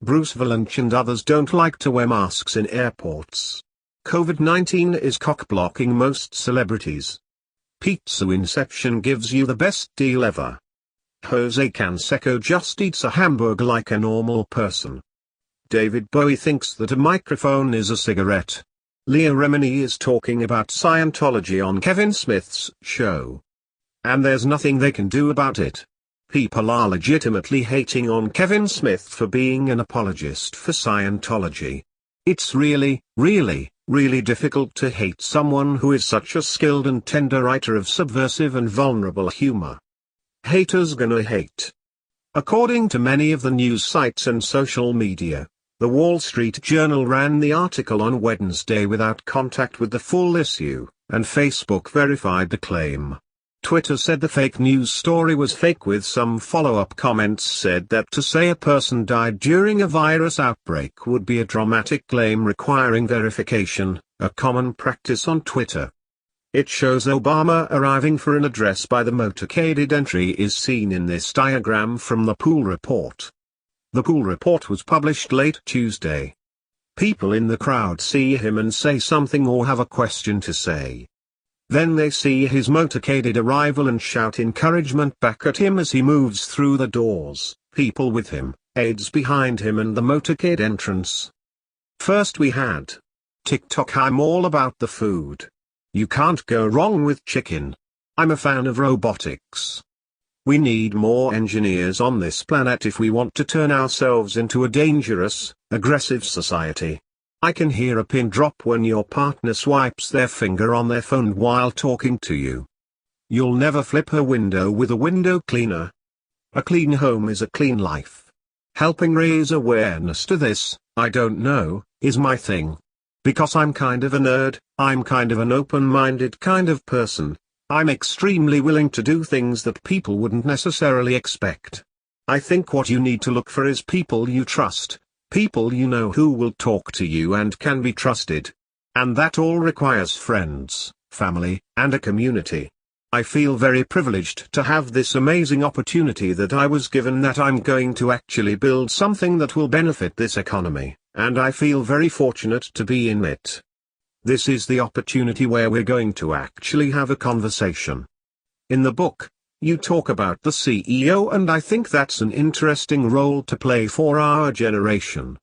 Bruce Valanche and others don't like to wear masks in airports. COVID-19 is cock-blocking most celebrities. Pizza Inception gives you the best deal ever. Jose Canseco just eats a hamburger like a normal person. David Bowie thinks that a microphone is a cigarette. Leah Remini is talking about Scientology on Kevin Smith's show. And there's nothing they can do about it. People are legitimately hating on Kevin Smith for being an apologist for Scientology. It's really, really difficult to hate someone who is such a skilled and tender writer of subversive and vulnerable humor. Haters gonna hate. According to many of the news sites and social media, the Wall Street Journal ran the article on Wednesday without contact with the full issue, and Facebook verified the claim. Twitter said the fake news story was fake, with some follow-up comments said that to say a person died during a virus outbreak would be a dramatic claim requiring verification, a common practice on Twitter. It shows Obama arriving for an address by the motorcaded entry is seen in this diagram from the Pool Report. The Pool Report was published late Tuesday. People in the crowd see him and say something or have a question to say. Then they see his motorcaded arrival and shout encouragement back at him as he moves through the doors, people with him, aides behind him and the motorcade entrance. First we had TikTok. I'm all about the food. You can't go wrong with chicken. I'm a fan of robotics. We need more engineers on this planet if we want to turn ourselves into a dangerous, aggressive society. I can hear a pin drop when your partner swipes their finger on their phone while talking to you. You'll never flip a window with a window cleaner. A clean home is a clean life. Helping raise awareness to this, I don't know, is my thing. Because I'm kind of a nerd, I'm kind of an open-minded kind of person. I'm extremely willing to do things that people wouldn't necessarily expect. I think what you need to look for is people you trust, people you know who will talk to you and can be trusted. And that all requires friends, family, and a community. I feel very privileged to have this amazing opportunity that I was given, that I'm going to actually build something that will benefit this economy, and I feel very fortunate to be in it. This is the opportunity where we're going to actually have a conversation. In the book, you talk about the CEO, and I think that's an interesting role to play for our generation.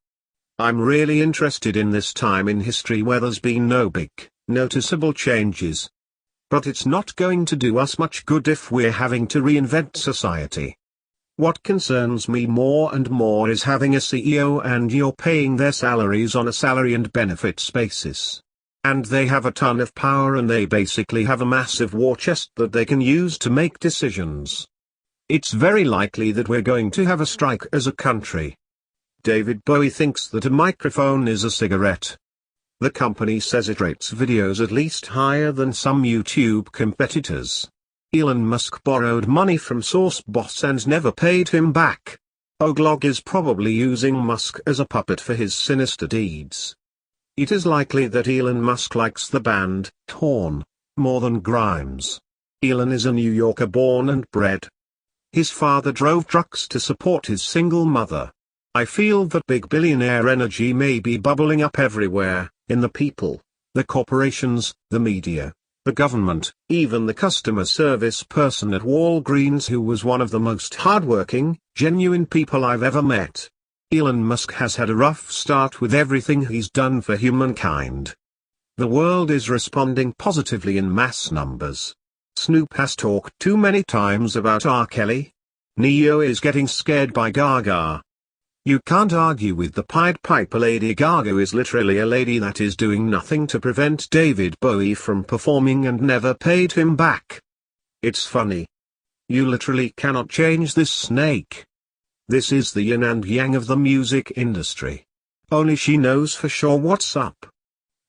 I'm really interested in this time in history where there's been no big, noticeable changes. But it's not going to do us much good if we're having to reinvent society. What concerns me more and more is having a CEO and you're paying their salaries on a salary and benefits basis. And they have a ton of power and they basically have a massive war chest that they can use to make decisions. It's very likely that we're going to have a strike as a country. David Bowie thinks that a microphone is a cigarette. The company says it rates videos at least higher than some YouTube competitors. Elon Musk borrowed money from Source Boss and never paid him back. Oglog is probably using Musk as a puppet for his sinister deeds. It is likely that Elon Musk likes the band Torn more than Grimes. Elon is a New Yorker born and bred. His father drove trucks to support his single mother. I feel that big billionaire energy may be bubbling up everywhere, in the people, the corporations, the media, the government, even the customer service person at Walgreens who was one of the most hardworking, genuine people I've ever met. Elon Musk has had a rough start with everything he's done for humankind. The world is responding positively in mass numbers. Snoop has talked too many times about R. Kelly. Neo is getting scared by Gaga. You can't argue with the Pied Piper. Lady Gaga is literally a lady that is doing nothing to prevent David Bowie from performing and never paid him back. It's funny. You literally cannot change this snake. This is the yin and yang of the music industry. Only she knows for sure what's up.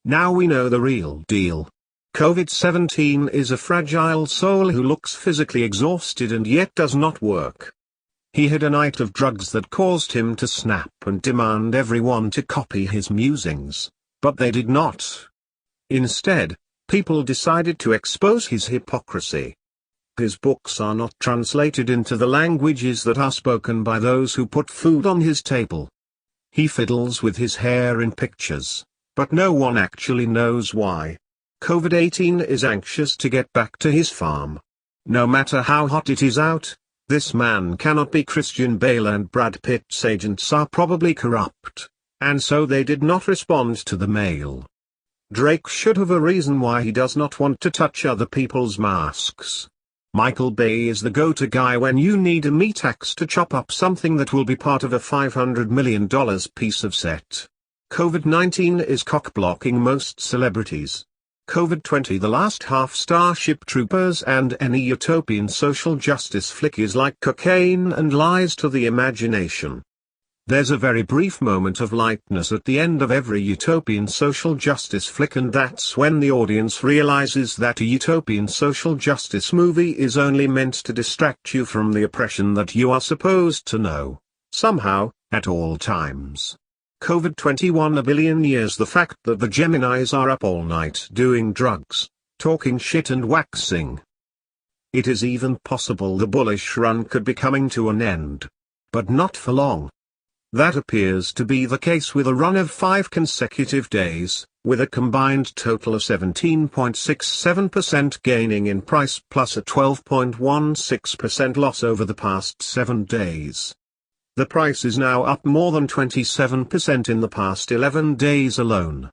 Now we know the real deal. COVID-19 is a fragile soul who looks physically exhausted and yet does not work. He had a night of drugs that caused him to snap and demand everyone to copy his musings, but they did not. Instead, people decided to expose his hypocrisy. His books are not translated into the languages that are spoken by those who put food on his table. He fiddles with his hair in pictures, but no one actually knows why. COVID-18 is anxious to get back to his farm. No matter how hot it is out, this man cannot be Christian Bale, and Brad Pitt's agents are probably corrupt, and so they did not respond to the mail. Drake should have a reason why he does not want to touch other people's masks. Michael Bay is the go-to guy when you need a meat axe to chop up something that will be part of a $500 million piece of set. COVID-19 is cock-blocking most celebrities. COVID-20 The last half Starship Troopers and any utopian social justice flick is like cocaine and lies to the imagination. There's a very brief moment of lightness at the end of every utopian social justice flick, and that's when the audience realizes that a utopian social justice movie is only meant to distract you from the oppression that you are supposed to know, somehow, at all times. COVID-21 A billion years. The fact that the Geminis are up all night doing drugs, talking shit and waxing. It is even possible the bullish run could be coming to an end. But not for long. That appears to be the case with a run of 5 consecutive days, with a combined total of 17.67% gaining in price plus a 12.16% loss over the past 7 days. The price is now up more than 27% in the past 11 days alone.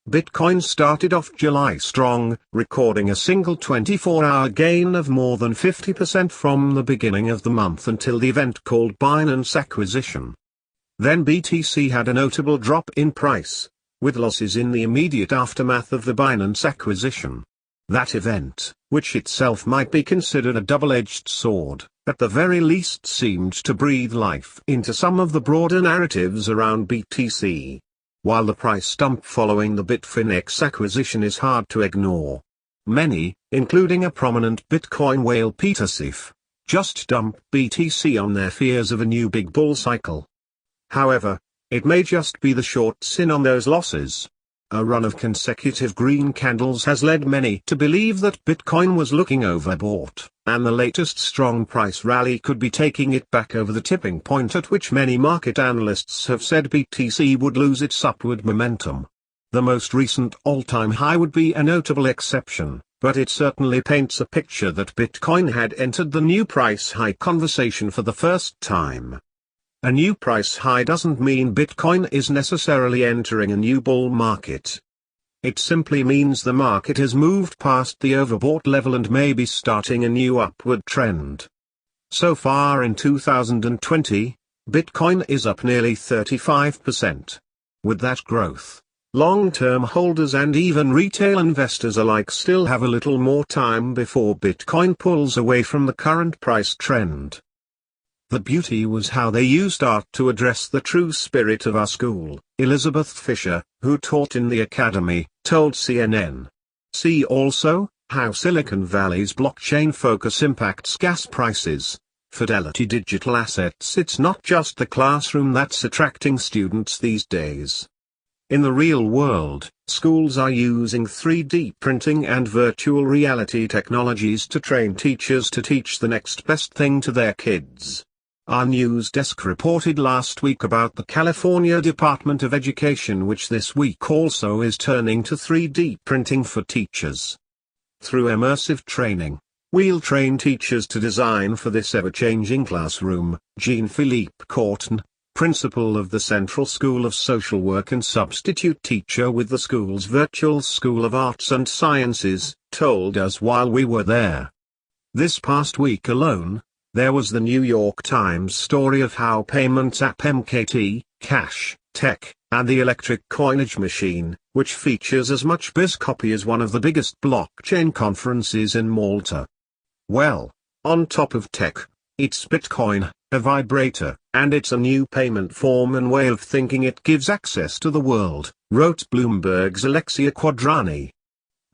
Bitcoin started off July strong, recording a single 24-hour gain of more than 50% from the beginning of the month until the event called Binance acquisition. Then BTC had a notable drop in price, with losses in the immediate aftermath of the Binance acquisition. That event, which itself might be considered a double-edged sword, at the very least seemed to breathe life into some of the broader narratives around BTC. While the price dump following the Bitfinex acquisition is hard to ignore. Many, including a prominent Bitcoin whale Peter Schiff, just dump BTC on their fears of a new big bull cycle. However, it may just be the shorts in on those losses. A run of consecutive green candles has led many to believe that Bitcoin was looking overbought, and the latest strong price rally could be taking it back over the tipping point at which many market analysts have said BTC would lose its upward momentum. The most recent all-time high would be a notable exception, but it certainly paints a picture that Bitcoin had entered the new price high conversation for the first time. A new price high doesn't mean Bitcoin is necessarily entering a new bull market. It simply means the market has moved past the overbought level and may be starting a new upward trend. So far in 2020, Bitcoin is up nearly 35%. With that growth, long-term holders and even retail investors alike still have a little more time before Bitcoin pulls away from the current price trend. The beauty was how they used art to address the true spirit of our school. Elizabeth Fisher, who taught in the academy, told CNN. See also, how Silicon Valley's blockchain focus impacts gas prices. Fidelity Digital Assets. It's not just the classroom that's attracting students these days. In the real world, schools are using 3D printing and virtual reality technologies to train teachers to teach the next best thing to their kids. Our news desk reported last week about the California Department of Education, which this week also is turning to 3D printing for teachers. Through immersive training, we'll train teachers to design for this ever-changing classroom. Jean-Philippe Courtin, principal of the Central School of Social Work and substitute teacher with the school's virtual School of Arts and Sciences, told us while we were there. This past week alone, there was the New York Times story of how payments app MKT, Cash, Tech, and the electric coinage machine, which features as much BizCopy as one of the biggest blockchain conferences in Malta. Well, on top of tech, it's Bitcoin, a vibrator, and it's a new payment form and way of thinking. It gives access to the world, wrote Bloomberg's Alexia Quadrani.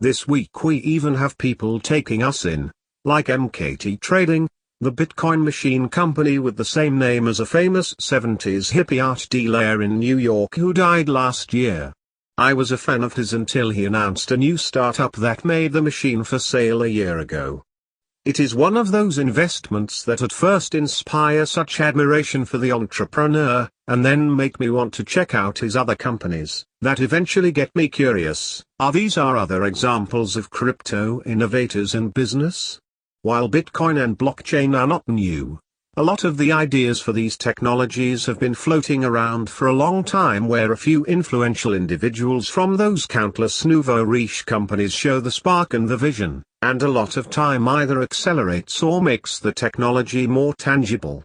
This week we even have people taking us in, like MKT Trading, the Bitcoin machine company with the same name as a famous 70s hippie art dealer in New York who died last year. I was a fan of his until he announced a new startup that made the machine for sale a year ago. It is one of those investments that at first inspire such admiration for the entrepreneur, and then make me want to check out his other companies, that eventually get me curious. These are other examples of crypto innovators in business. While Bitcoin and blockchain are not new, a lot of the ideas for these technologies have been floating around for a long time, where a few influential individuals from those countless nouveau riche companies show the spark and the vision, and a lot of time either accelerates or makes the technology more tangible.